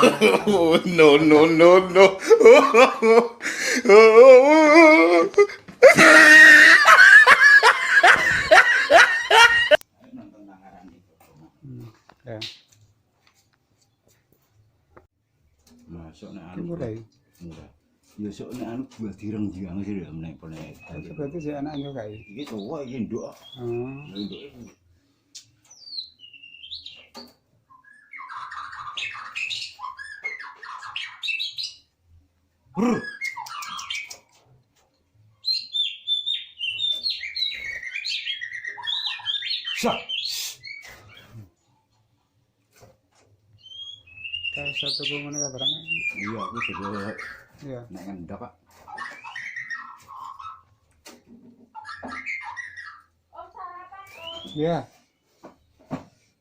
No, no, no, no. Ya. Masuk nek anu Murai. murah. Ya sok nek anu buah direng-direng sih nek pone. Berarti si anaknya kayak. Iki tuwa iki nduk. Nduk. Brr. Sa. Kayak satu rumah nih barang. Iya, aku sudah Iya. nek ngendok, Pak. Iya.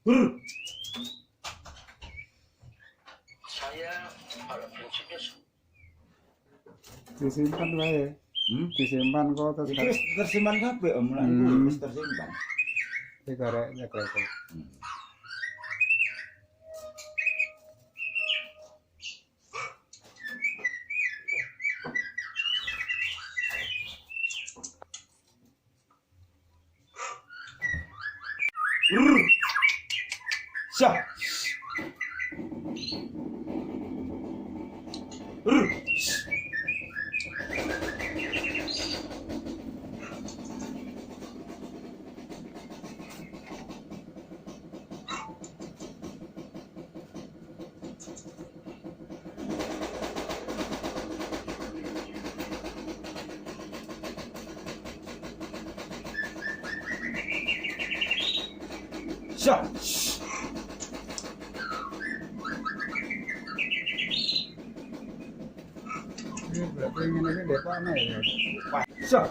Brr. Saya pada prinsipnya Disimpan wae. Disimpan kok terus. Iki wis tersimpan kabeh Om lan wis tersimpan. Digarek nyekrek. Sa. Sa. Ini berarti ini depan ya. Sa.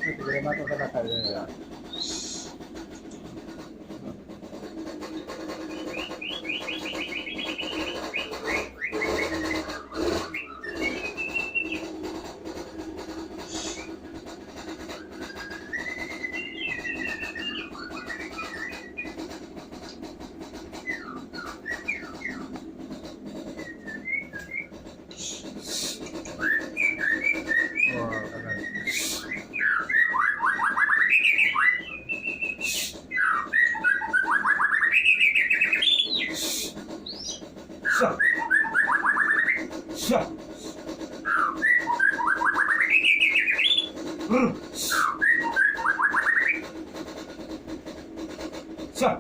Ini kira mata kata kaya ya. Wah, keren. Sa. Sa. Sa.